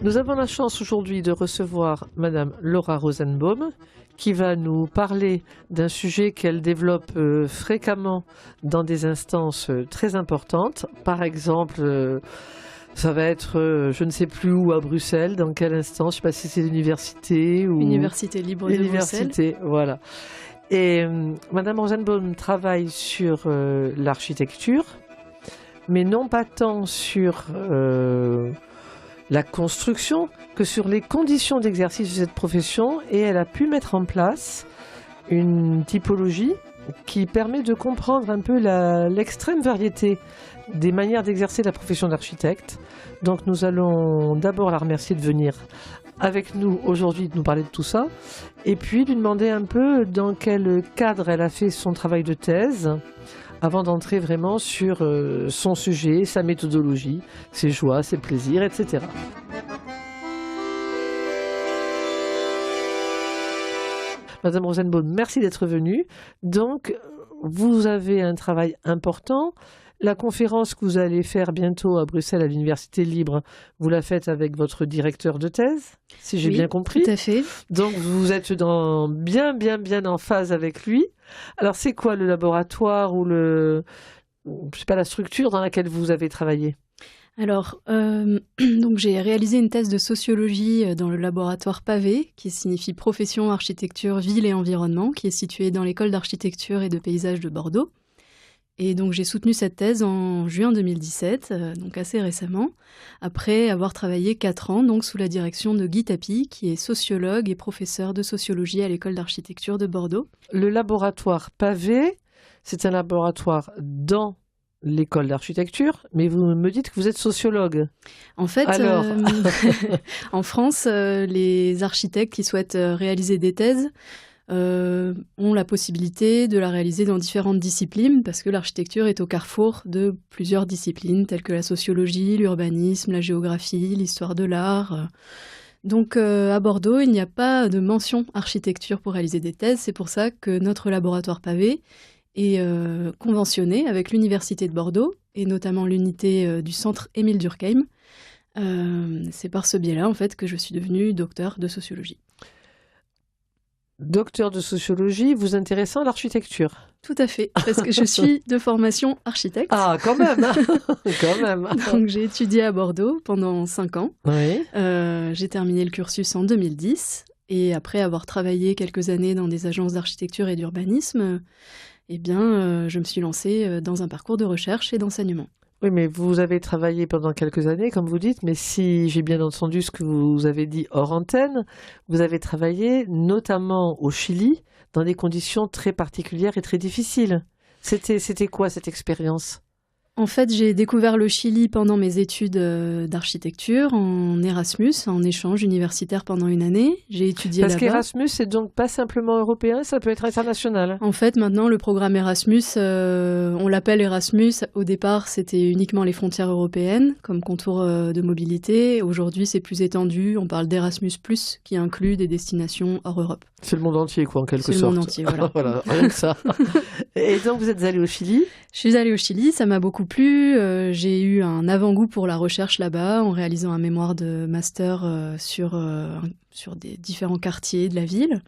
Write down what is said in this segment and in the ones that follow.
Nous avons la chance aujourd'hui de recevoir Madame Laura Rosenbaum qui va nous parler d'un sujet qu'elle développe fréquemment dans des instances très importantes. Par exemple, ça va être, je ne sais plus où, à Bruxelles, dans quelle instance, je ne sais pas si c'est l'université ou... Université libre de Bruxelles. Voilà. Et Madame Rosenbaum travaille sur l'architecture, mais non pas tant sur la construction que sur les conditions d'exercice de cette profession, et elle a pu mettre en place une typologie qui permet de comprendre un peu l'extrême variété des manières d'exercer la profession d'architecte. Donc nous allons d'abord la remercier de venir avec nous aujourd'hui, de nous parler de tout ça, et puis lui demander un peu dans quel cadre elle a fait son travail de thèse, avant d'entrer vraiment sur son sujet, sa méthodologie, ses joies, ses plaisirs, etc. Madame Rosenbaum, merci d'être venue. Donc, vous avez un travail important. La conférence que vous allez faire bientôt à Bruxelles, à l'Université libre, vous la faites avec votre directeur de thèse, si j'ai bien compris. Tout à fait. Donc, vous êtes bien en phase avec lui. Alors, c'est quoi le laboratoire ou la structure dans laquelle vous avez travaillé ? Alors, donc j'ai réalisé une thèse de sociologie dans le laboratoire PAVE, qui signifie Profession, Architecture, Ville et Environnement, qui est situé dans l'école d'architecture et de paysage de Bordeaux. Et donc j'ai soutenu cette thèse en juin 2017, donc assez récemment, après avoir travaillé 4 ans donc sous la direction de Guy Tapie, qui est sociologue et professeur de sociologie à l'école d'architecture de Bordeaux. Le laboratoire PAVE, c'est un laboratoire dans l'école d'architecture, mais vous me dites que vous êtes sociologue. En fait, en France, les architectes qui souhaitent réaliser des thèses ont la possibilité de la réaliser dans différentes disciplines, parce que l'architecture est au carrefour de plusieurs disciplines, telles que la sociologie, l'urbanisme, la géographie, l'histoire de l'art. Donc à Bordeaux, il n'y a pas de mention architecture pour réaliser des thèses. C'est pour ça que notre laboratoire PAVE est conventionné avec l'Université de Bordeaux, et notamment l'unité du centre Émile Durkheim. C'est par ce biais-là, en fait, que je suis devenue docteur de sociologie. Docteur de sociologie, vous intéressant à l'architecture ? Tout à fait, parce que je suis de formation architecte. Ah, quand même. Quand même. Donc j'ai étudié à Bordeaux pendant 5 ans. Oui. J'ai terminé le cursus en 2010, et après avoir travaillé quelques années dans des agences d'architecture et d'urbanisme, je me suis lancée dans un parcours de recherche et d'enseignement. Oui, mais vous avez travaillé pendant quelques années, comme vous dites, mais si j'ai bien entendu ce que vous avez dit hors antenne, vous avez travaillé notamment au Chili, dans des conditions très particulières et très difficiles. C'était quoi cette expérience ? En fait, j'ai découvert le Chili pendant mes études d'architecture en Erasmus, en échange universitaire pendant une année. J'ai étudié là-bas. Parce qu'Erasmus, c'est donc pas simplement européen, ça peut être international. En fait, maintenant, le programme Erasmus, on l'appelle Erasmus. Au départ, c'était uniquement les frontières européennes comme contour de mobilité. Aujourd'hui, c'est plus étendu. On parle d'Erasmus+, qui inclut des destinations hors Europe. C'est le monde entier, quoi, en quelque sorte. C'est le monde entier, voilà. Voilà, rien que ça. Et donc, vous êtes allé au Chili ? Je suis allée au Chili, ça m'a beaucoup plu. J'ai eu un avant-goût pour la recherche là-bas en réalisant un mémoire de master sur des différents quartiers de la ville.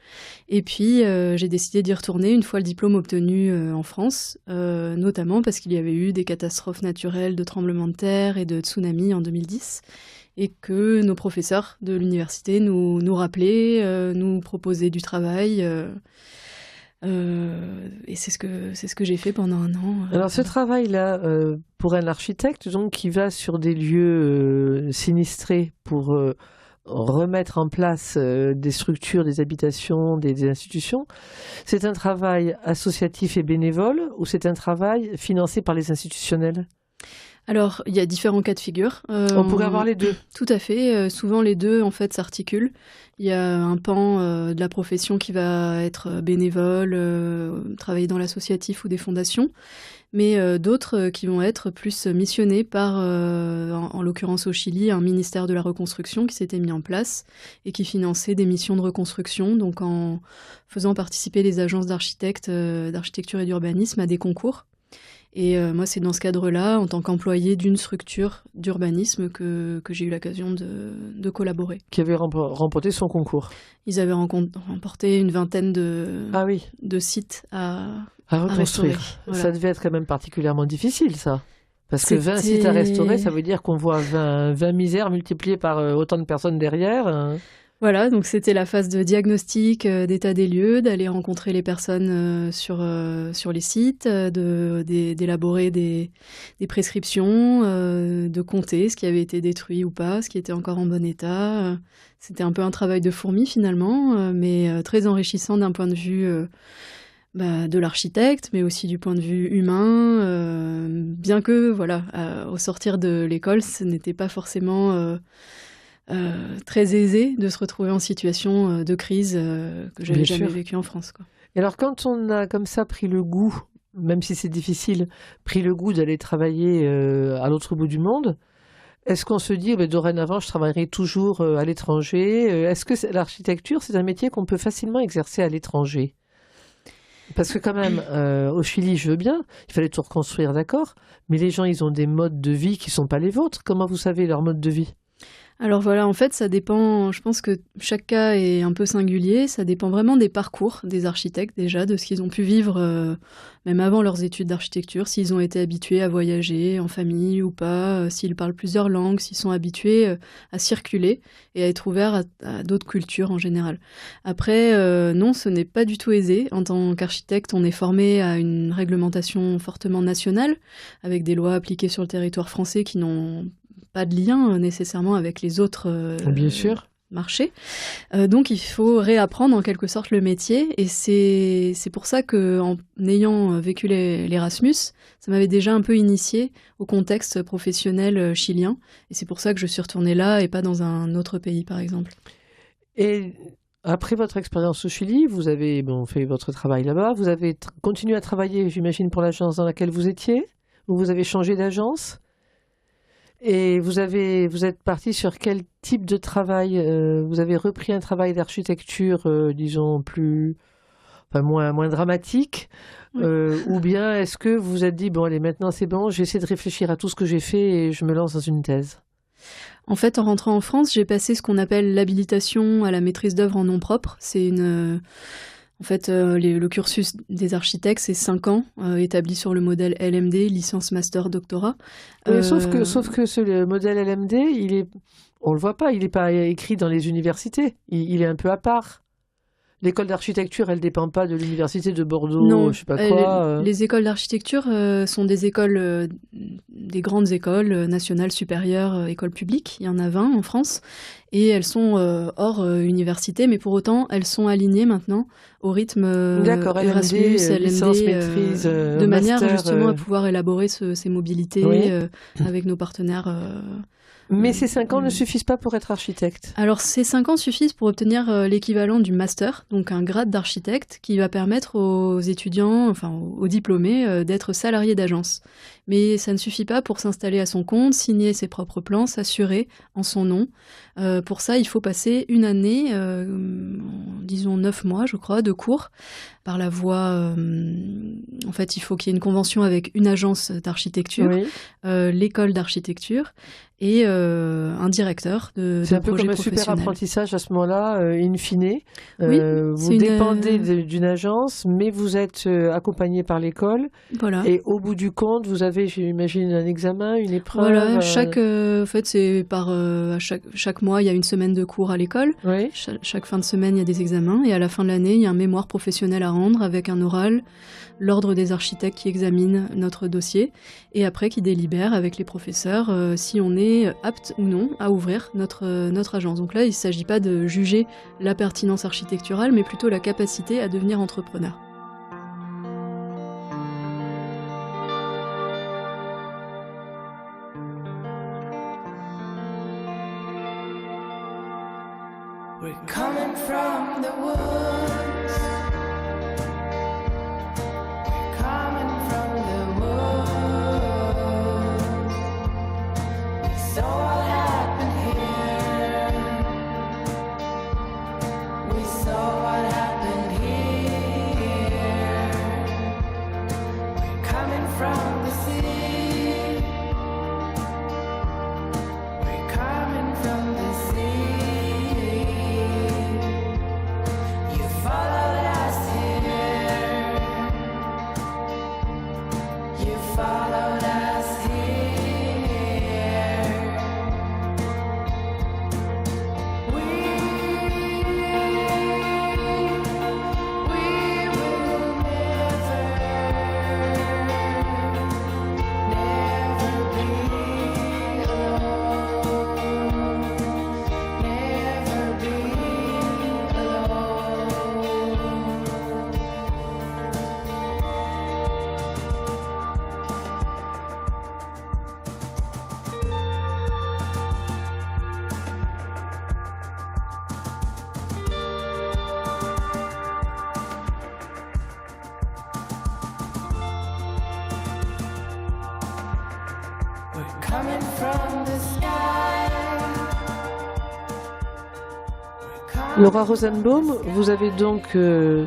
Et puis, j'ai décidé d'y retourner une fois le diplôme obtenu en France, notamment parce qu'il y avait eu des catastrophes naturelles de tremblements de terre et de tsunamis en 2010. Et que nos professeurs de l'université nous rappelaient, nous proposaient du travail. Et c'est ce que j'ai fait pendant un an. Alors ce travail-là, pour un architecte donc, qui va sur des lieux sinistrés pour remettre en place des structures, des habitations, des institutions, c'est un travail associatif et bénévole ou c'est un travail financé par les institutionnels ? Alors, il y a différents cas de figure. On pourrait avoir les deux. Tout à fait. Souvent, les deux, en fait, s'articulent. Il y a un pan de la profession qui va être bénévole, travailler dans l'associatif ou des fondations, mais d'autres qui vont être plus missionnés par, en l'occurrence au Chili, un ministère de la reconstruction qui s'était mis en place et qui finançait des missions de reconstruction, donc en faisant participer les agences d'architectes, d'architecture et d'urbanisme à des concours. Et moi, c'est dans ce cadre-là, en tant qu'employé d'une structure d'urbanisme, que j'ai eu l'occasion de collaborer. Qui avait remporté son concours. Ils avaient remporté une vingtaine de sites à reconstruire. Voilà. Ça devait être quand même particulièrement difficile, ça. Parce que 20 sites à restaurer, ça veut dire qu'on voit 20 misères multipliées par autant de personnes derrière. Voilà, donc c'était la phase de diagnostic, d'état des lieux, d'aller rencontrer les personnes sur les sites, d'élaborer des prescriptions, de compter ce qui avait été détruit ou pas, ce qui était encore en bon état. C'était un peu un travail de fourmi finalement, mais très enrichissant d'un point de vue de l'architecte, mais aussi du point de vue humain, bien que, voilà, au sortir de l'école, ce n'était pas forcément très aisé de se retrouver en situation de crise que j'avais jamais vécue en France, quoi. Et alors, quand on a comme ça pris le goût, même si c'est difficile, pris le goût d'aller travailler à l'autre bout du monde, est-ce qu'on se dit, dorénavant, je travaillerai toujours à l'étranger? Est-ce que l'architecture, c'est un métier qu'on peut facilement exercer à l'étranger? Parce que quand même, au Chili, je veux bien, il fallait tout reconstruire, d'accord, mais les gens, ils ont des modes de vie qui ne sont pas les vôtres. Comment vous savez leur mode de vie? Alors voilà, en fait, ça dépend, je pense que chaque cas est un peu singulier, ça dépend vraiment des parcours des architectes déjà, de ce qu'ils ont pu vivre même avant leurs études d'architecture, s'ils ont été habitués à voyager en famille ou pas, s'ils parlent plusieurs langues, s'ils sont habitués à circuler et à être ouverts à d'autres cultures en général. Après, non, ce n'est pas du tout aisé. En tant qu'architecte, on est formé à une réglementation fortement nationale, avec des lois appliquées sur le territoire français qui n'ont pas de lien nécessairement avec les autres marchés. Donc il faut réapprendre en quelque sorte le métier, et c'est pour ça qu'en ayant vécu l'Erasmus, ça m'avait déjà un peu initié au contexte professionnel chilien, et c'est pour ça que je suis retournée là et pas dans un autre pays par exemple. Et après votre expérience au Chili, vous avez fait votre travail là-bas, vous avez continué à travailler, j'imagine, pour l'agence dans laquelle vous étiez, ou vous avez changé d'agence? Et vous êtes parti sur quel type de travail? Vous avez repris un travail d'architecture, disons, moins dramatique, ou bien est-ce que vous vous êtes dit, allez, maintenant c'est bon, j'essaie de réfléchir à tout ce que j'ai fait et je me lance dans une thèse? En fait, en rentrant en France, j'ai passé ce qu'on appelle l'habilitation à la maîtrise d'œuvre en nom propre. C'est En fait, le cursus des architectes, c'est 5 ans, établi sur le modèle LMD, licence, master, doctorat. Sauf que le modèle LMD, on le voit pas, il n'est pas écrit dans les universités. Il est un peu à part. L'école d'architecture, elle ne dépend pas de l'université de Bordeaux, non, je sais pas quoi. Les écoles d'architecture sont des écoles, des grandes écoles nationales supérieures, écoles publiques. Il y en a 20 en France. Et elles sont hors université, mais pour autant, elles sont alignées maintenant au rythme Erasmus, LMD, licence, maîtrise, de manière master, justement à pouvoir élaborer ces mobilités avec nos partenaires. Mais ces 5 ans ne suffisent pas pour être architecte? Alors, ces 5 ans suffisent pour obtenir l'équivalent du master, donc un grade d'architecte qui va permettre aux étudiants, enfin aux diplômés, d'être salariés d'agence. Mais ça ne suffit pas pour s'installer à son compte, signer ses propres plans, s'assurer en son nom. Pour ça, il faut passer une année, disons 9 mois, je crois, de cours par la voie... en fait, il faut qu'il y ait une convention avec une agence d'architecture, l'école d'architecture, et un directeur de projet professionnel. C'est un peu comme un super apprentissage à ce moment-là, in fine. Vous dépendez d'une agence, mais vous êtes accompagné par l'école. Voilà. Et au bout du compte, vous avez, j'imagine, un examen, une épreuve. Voilà, en fait, c'est chaque mois, il y a une semaine de cours à l'école. Oui. Chaque fin de semaine, il y a des examens. Et à la fin de l'année, il y a un mémoire professionnel à rendre avec un oral, l'ordre des architectes qui examine notre dossier, et après qui délibère avec les professeurs si on est apte ou non à ouvrir notre agence. Donc là, il ne s'agit pas de juger la pertinence architecturale, mais plutôt la capacité à devenir entrepreneur. We're coming from the woods. We're coming from the woods. We saw what happened here. We saw what happened here. We're coming from coming from the sky. We're coming Laura Rosenbaum, vous avez donc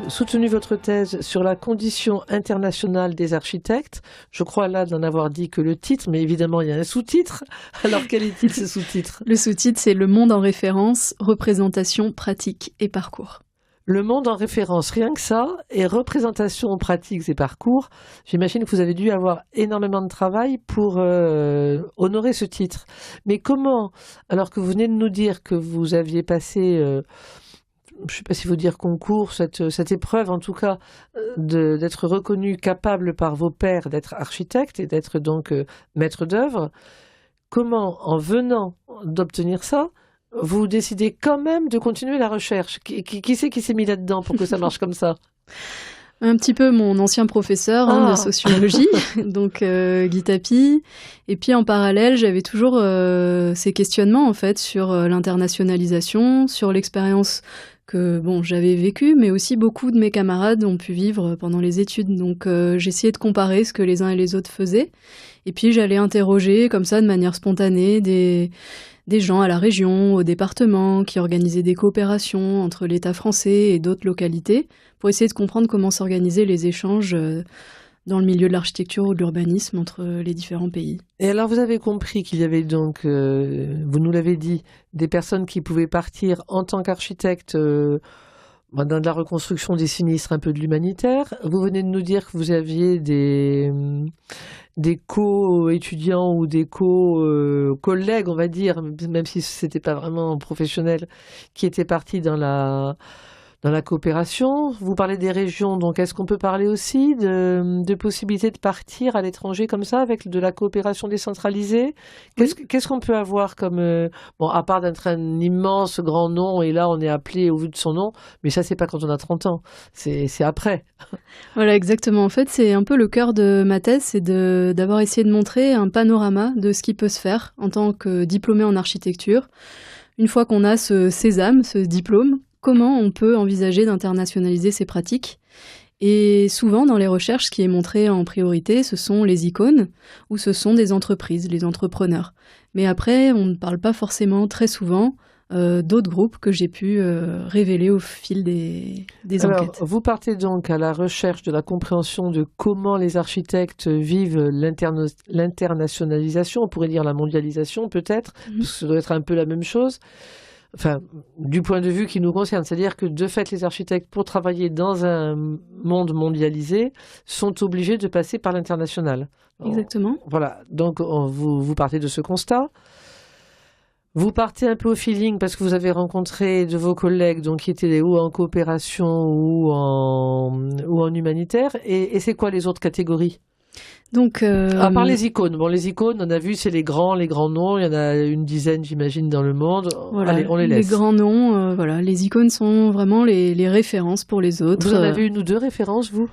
soutenu votre thèse sur la condition internationale des architectes. Je crois là d'en avoir dit que le titre, mais évidemment il y a un sous-titre. Alors quel est-il ce sous-titre ? Le sous-titre, c'est Le monde en référence, représentation, pratique et parcours. Le monde en référence, rien que ça, et représentation, pratiques et parcours. J'imagine que vous avez dû avoir énormément de travail pour honorer ce titre. Mais comment, alors que vous venez de nous dire que vous aviez passé, je ne sais pas si vous dire concours, cette épreuve en tout cas, d'être reconnu capable par vos pairs d'être architecte et d'être donc maître d'œuvre, comment, en venant d'obtenir ça, vous décidez quand même de continuer la recherche. Qui c'est qui s'est mis là-dedans pour que ça marche comme ça ? Un petit peu mon ancien professeur de sociologie, donc Guy Tapi. Et puis en parallèle, j'avais toujours ces questionnements en fait sur l'internationalisation, sur l'expérience que j'avais vécue, mais aussi beaucoup de mes camarades ont pu vivre pendant les études. Donc j'essayais de comparer ce que les uns et les autres faisaient. Et puis j'allais interroger comme ça de manière spontanée des gens à la région, au département, qui organisaient des coopérations entre l'État français et d'autres localités pour essayer de comprendre comment s'organisaient les échanges dans le milieu de l'architecture ou de l'urbanisme entre les différents pays. Et alors vous avez compris qu'il y avait donc, vous nous l'avez dit, des personnes qui pouvaient partir en tant qu'architectes dans de la reconstruction des sinistres, un peu de l'humanitaire. Vous venez de nous dire que vous aviez des co-étudiants ou des co-collègues, on va dire, même si ce n'était pas vraiment professionnel, qui étaient partis dans la coopération. Vous parlez des régions, donc est-ce qu'on peut parler aussi de possibilités de partir à l'étranger comme ça, avec de la coopération décentralisée ? Qu'est-ce qu'on peut avoir comme... à part d'être un immense grand nom, et là on est appelé au vu de son nom, mais ça c'est pas quand on a 30 ans, c'est après. Voilà, exactement. En fait, c'est un peu le cœur de ma thèse, c'est d'avoir essayé de montrer un panorama de ce qui peut se faire en tant que diplômé en architecture. Une fois qu'on a ce sésame, ce diplôme, comment on peut envisager d'internationaliser ces pratiques ? Et souvent, dans les recherches, ce qui est montré en priorité, ce sont les icônes ou ce sont des entreprises, les entrepreneurs. Mais après, on ne parle pas forcément très souvent d'autres groupes que j'ai pu révéler au fil des Alors, enquêtes. vous partez donc à la recherche de la compréhension de comment les architectes vivent l'internationalisation, on pourrait dire la mondialisation peut-être, parce que ça doit être un peu la même chose. Enfin, du point de vue qui nous concerne, c'est-à-dire que de fait, les architectes, pour travailler dans un monde mondialisé, sont obligés de passer par l'international. Exactement. Voilà, donc vous partez de ce constat. Vous partez un peu au feeling parce que vous avez rencontré de vos collègues donc, qui étaient ou en coopération ou en humanitaire. Et c'est quoi les autres catégories ? Donc, à part les icônes. Bon, les icônes, on a vu, c'est les grands noms. Il y en a une dizaine, j'imagine, dans le monde. Voilà, allez, on les laisse. Les grands noms, voilà. Les icônes sont vraiment les références pour les autres. Vous en avez une ou deux références, vous ?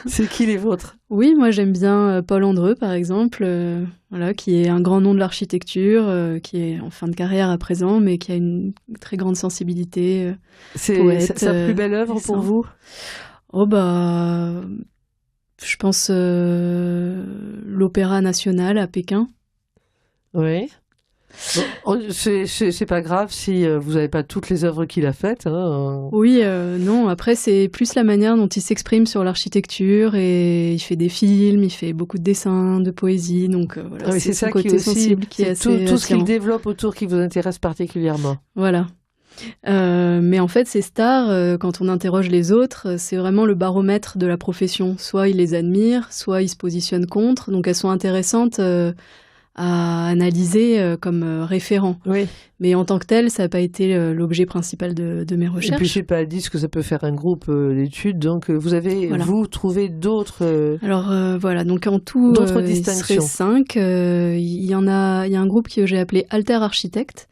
C'est qui les vôtres ? Oui, moi j'aime bien Paul Andreu, par exemple, voilà, qui est un grand nom de l'architecture, qui est en fin de carrière à présent, mais qui a une très grande sensibilité. C'est poète, sa plus belle œuvre pour vous ? Oh je pense l'Opéra national à Pékin. Oui. Bon, c'est pas grave si vous n'avez pas toutes les œuvres qu'il a faites. Hein. Oui, non. Après, c'est plus la manière dont il s'exprime sur l'architecture et il fait des films, il fait beaucoup de dessins, de poésie. Donc voilà, c'est son ça côté qui est aussi, sensible qui est assez tout ce qu'il attirant. développe autour qui vous intéresse particulièrement. Voilà. Mais en fait, ces stars, quand on interroge les autres, c'est vraiment le baromètre de la profession. Soit ils les admirent, soit ils se positionnent contre. Donc elles sont intéressantes à analyser comme référent. Oui. Mais en tant que tel, ça n'a pas été l'objet principal de mes recherches. Et puis, je sais pas dit ce que ça peut faire un groupe d'études. Donc, vous avez, vous, trouvé d'autres... Alors, voilà. Donc, en tout, d'autres il distinctions. serait 5. Il y a un groupe que j'ai appelé Alter Architecte.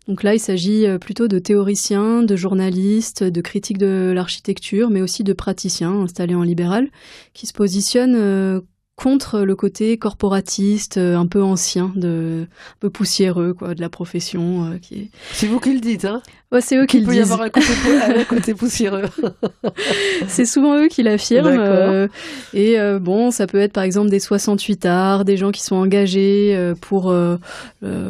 Donc là, il s'agit plutôt de théoriciens, de journalistes, de critiques de l'architecture, mais aussi de praticiens installés en libéral, qui se positionnent contre le côté corporatiste, un peu ancien, un peu poussiéreux, quoi, de la profession, qui est... C'est vous qui le dites, hein? Ouais, c'est eux qui Il le peut y disent. avoir un côté poussiéreux. C'est souvent eux qui l'affirment. D'accord. Bon, ça peut être par exemple des 68 arts, des gens qui sont engagés pour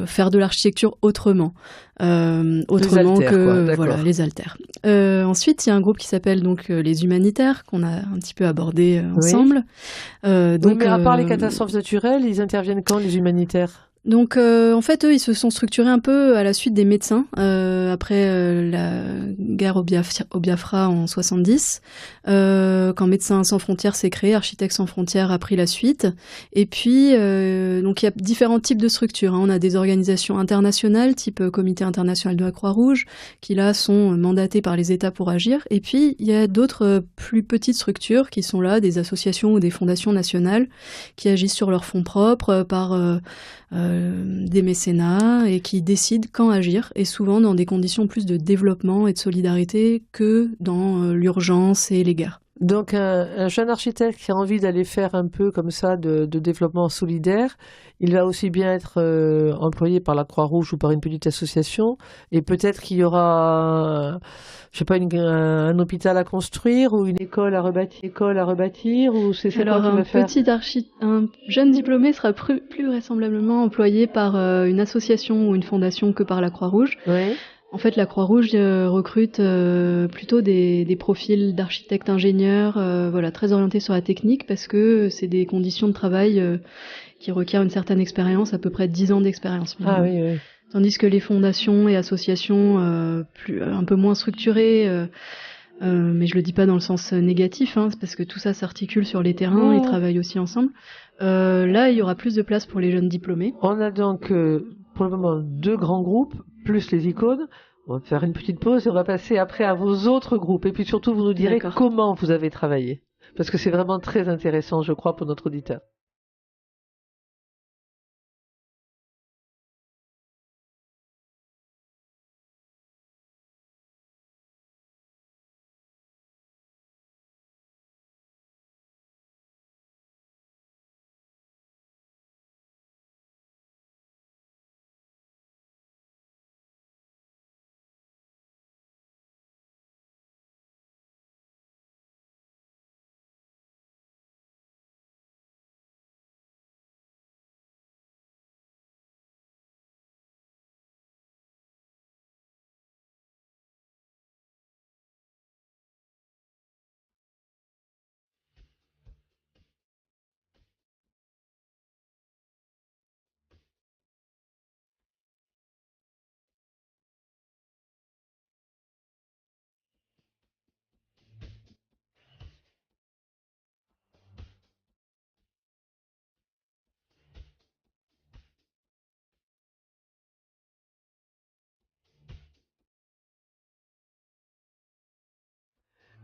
faire de l'architecture autrement. Autrement altères, que quoi, d'accord. voilà, les altères. Ensuite, il y a un groupe qui s'appelle donc les humanitaires, qu'on a un petit peu abordé ensemble. Oui, Donc, mais à part les catastrophes naturelles, ils interviennent quand, les humanitaires? Donc, en fait, eux, ils se sont structurés un peu à la suite des médecins, après la guerre au Biafra en 70. Quand Médecins sans frontières s'est créé, Architectes sans frontières a pris la suite. Et puis, donc il y a différents types de structures, hein. On a des organisations internationales, type Comité international de la Croix-Rouge, qui là sont mandatées par les États pour agir. Et puis, il y a d'autres plus petites structures qui sont là, des associations ou des fondations nationales, qui agissent sur leurs fonds propres, par des mécénats, et qui décident quand agir, et souvent dans des conditions plus de développement et de solidarité que dans l'urgence et les guerres. Donc, un jeune architecte qui a envie d'aller faire un peu comme ça de développement solidaire, il va aussi bien être employé par la Croix-Rouge ou par une petite association, et peut-être qu'il y aura, je sais pas, un hôpital à construire ou une école à rebâtir, ou c'est quoi Alors, qu'il va faire? un jeune diplômé sera plus vraisemblablement employé par une association ou une fondation que par la Croix-Rouge. Oui. En fait, la Croix-Rouge recrute plutôt des profils d'architectes ingénieurs, voilà, très orientés sur la technique, parce que c'est des conditions de travail qui requièrent une certaine expérience, à peu près 10 ans d'expérience. Ah oui, oui. Tandis que les fondations et associations un peu moins structurées, mais je le dis pas dans le sens négatif, hein, c'est parce que tout ça s'articule sur les terrains, ils travaillent aussi ensemble. Là, il y aura plus de place pour les jeunes diplômés. On a donc pour le moment 2 grands groupes, plus les icônes. On va faire une petite pause et on va passer après à vos autres groupes. Et puis surtout, vous nous direz D'accord. comment vous avez travaillé. Parce que c'est vraiment très intéressant, je crois, pour notre auditeur.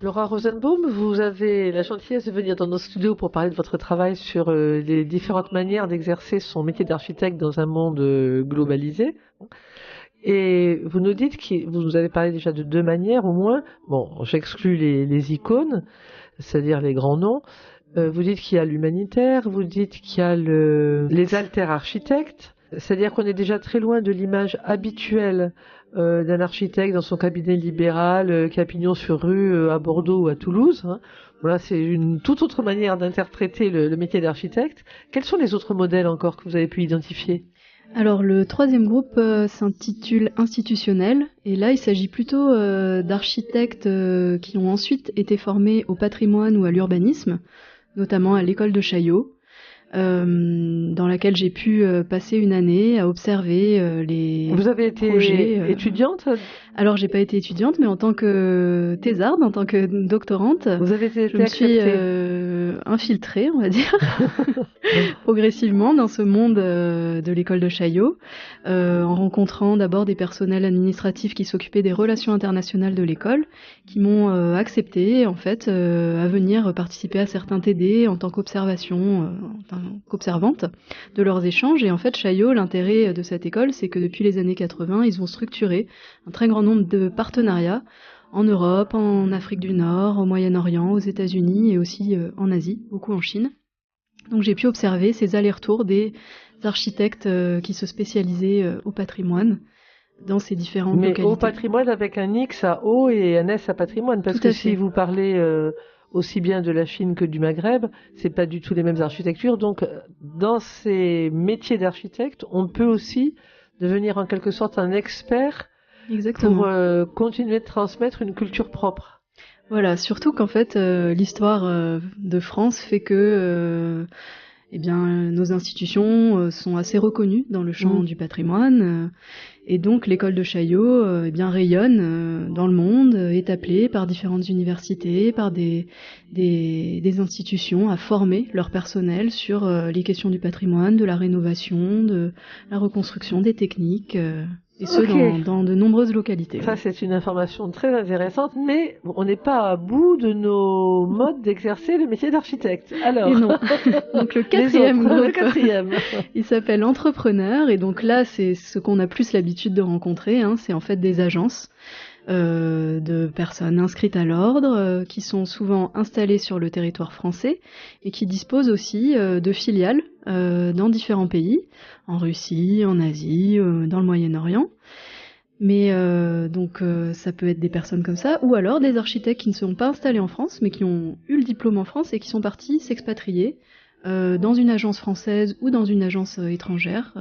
Laura Rosenbaum, vous avez la gentillesse de venir dans nos studios pour parler de votre travail sur les différentes manières d'exercer son métier d'architecte dans un monde globalisé. Et vous nous dites que vous nous avez parlé déjà de 2 manières au moins. Bon, j'exclus les icônes, c'est-à-dire les grands noms. Vous dites qu'il y a l'humanitaire, vous dites qu'il y a les alter-architectes, c'est-à-dire qu'on est déjà très loin de l'image habituelle d'un architecte dans son cabinet libéral, qui a pignon sur rue à Bordeaux ou à Toulouse, hein. Voilà, c'est une toute autre manière d'interpréter le métier d'architecte. Quels sont les autres modèles encore que vous avez pu identifier? Alors le troisième groupe s'intitule Institutionnel, et là il s'agit plutôt d'architectes qui ont ensuite été formés au patrimoine ou à l'urbanisme, notamment à l'école de Chaillot, dans laquelle j'ai pu passer une année à observer les Vous avez été projets. étudiante? Alors j'ai pas été étudiante, mais en tant que thésarde, en tant que doctorante, Vous avez été je me suis acceptée? infiltrée, on va dire, progressivement dans ce monde de l'école de Chaillot, en rencontrant d'abord des personnels administratifs qui s'occupaient des relations internationales de l'école, qui m'ont accepté en fait à venir participer à certains TD en tant qu'observante de leurs échanges. Et en fait, Chaillot, l'intérêt de cette école, c'est que depuis les années 80, ils ont structuré un très grand nombre de partenariats en Europe, en Afrique du Nord, au Moyen-Orient, aux États-Unis et aussi en Asie, beaucoup en Chine. Donc j'ai pu observer ces allers-retours des architectes qui se spécialisaient au patrimoine dans ces différentes Mais localités. au patrimoine avec un X à eau et un S à patrimoine, parce Tout à que fait. si vous parlez aussi bien de la Chine que du Maghreb, c'est pas du tout les mêmes architectures. Donc, dans ces métiers d'architecte, on peut aussi devenir en quelque sorte un expert Exactement. pour continuer de transmettre une culture propre. Voilà, surtout qu'en fait, l'histoire de France fait que eh bien, nos institutions sont assez reconnues dans le champ du patrimoine. Et donc, l'école de Chaillot eh bien, rayonne dans le monde, est appelée par différentes universités, par des institutions à former leur personnel sur les questions du patrimoine, de la rénovation, de la reconstruction, des techniques, et ce, Ok. dans de nombreuses localités. Ça, Ouais. c'est une information très intéressante, mais on n'est pas à bout de nos modes d'exercer le métier d'architecte. Alors, Et non. Donc, le les quatrième autres, le groupe, quatrième. il s'appelle Entrepreneur, et donc là, c'est ce qu'on a plus l'habitude de rencontrer, hein, c'est en fait des agences de personnes inscrites à l'ordre, qui sont souvent installées sur le territoire français, et qui disposent aussi de filiales dans différents pays, en Russie, en Asie, dans le Moyen-Orient. Mais donc ça peut être des personnes comme ça, ou alors des architectes qui ne sont pas installés en France, mais qui ont eu le diplôme en France et qui sont partis s'expatrier dans une agence française ou dans une agence étrangère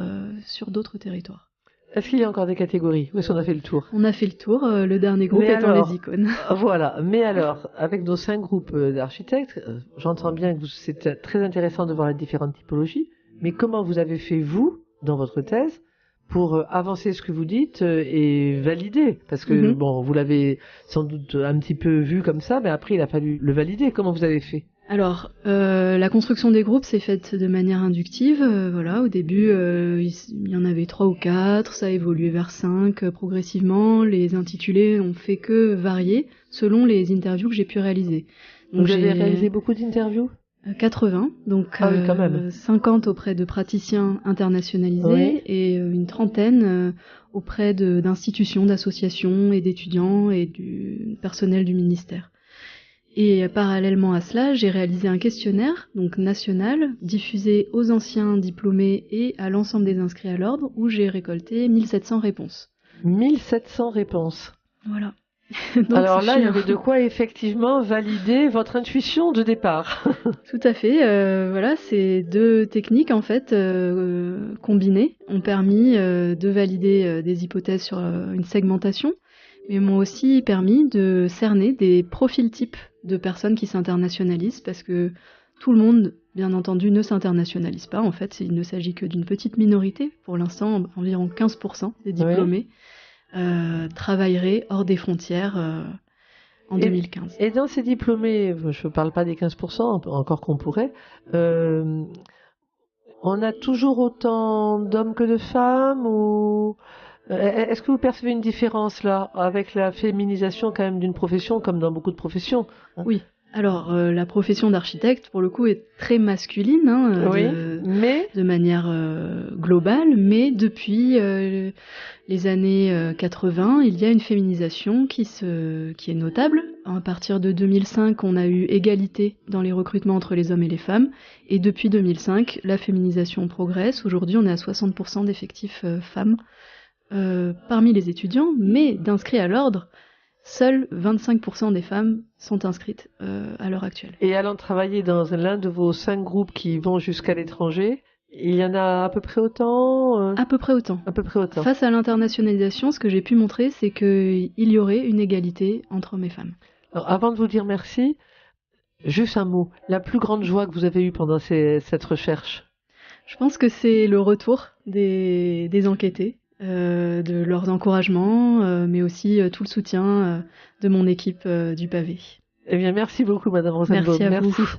sur d'autres territoires. Est-ce qu'il y a encore des catégories? Ou est-ce qu'on a fait le tour? On a fait le tour, le dernier groupe Mais étant alors, les icônes. Voilà. Mais alors, avec nos 5 groupes d'architectes, j'entends bien que c'est très intéressant de voir les différentes typologies, mais comment vous avez fait, vous, dans votre thèse, pour avancer ce que vous dites et valider? Parce que, bon, vous l'avez sans doute un petit peu vu comme ça, mais après, il a fallu le valider. Comment vous avez fait? Alors, la construction des groupes s'est faite de manière inductive. Voilà, au début, il y en avait 3 ou 4, ça a évolué vers 5 progressivement. Les intitulés ont fait que varier selon les interviews que j'ai pu réaliser. Donc, Vous avez réalisé beaucoup d'interviews? 80, donc Ah oui, quand même. 50 auprès de praticiens internationalisés Oui. et une trentaine auprès d'institutions, d'associations et d'étudiants et du personnel du ministère. Et parallèlement à cela, j'ai réalisé un questionnaire, donc national, diffusé aux anciens diplômés et à l'ensemble des inscrits à l'ordre, où j'ai récolté 1700 réponses. 1700 réponses. Voilà. Donc, Alors ça là, fait il y avait de quoi effectivement valider votre intuition de départ. Tout à fait. Voilà, ces 2 techniques en fait combinées ont permis de valider des hypothèses sur une segmentation, mais m'ont aussi permis de cerner des profils types de personnes qui s'internationalisent, parce que tout le monde, bien entendu, ne s'internationalise pas. En fait, il ne s'agit que d'une petite minorité. Pour l'instant, environ 15% des diplômés travailleraient hors des frontières en 2015. Et dans ces diplômés, je ne parle pas des 15%, encore qu'on pourrait, on a toujours autant d'hommes que de femmes, ou est-ce que vous percevez une différence là avec la féminisation quand même d'une profession, comme dans beaucoup de professions? Oui. Alors, la profession d'architecte, pour le coup, est très masculine, hein, Oui, mais de manière globale, mais depuis les années 80, il y a une féminisation qui est notable. À partir de 2005, on a eu égalité dans les recrutements entre les hommes et les femmes, et depuis 2005, la féminisation progresse. Aujourd'hui, on est à 60% d'effectifs femmes parmi les étudiants, mais d'inscrits à l'ordre, seuls 25% des femmes sont inscrites à l'heure actuelle. Et allant travailler dans l'un de vos 5 groupes qui vont jusqu'à l'étranger, il y en a à peu près autant À peu près autant. À peu près autant. Face à l'internationalisation, ce que j'ai pu montrer, c'est qu'il y aurait une égalité entre hommes et femmes. Alors, avant de vous dire merci, juste un mot. La plus grande joie que vous avez eue pendant cette recherche? Je pense que c'est le retour des enquêtés, de leurs encouragements, mais aussi tout le soutien de mon équipe du pavé. Eh bien, merci beaucoup, Madame Rosenbaum. Merci à vous. Merci.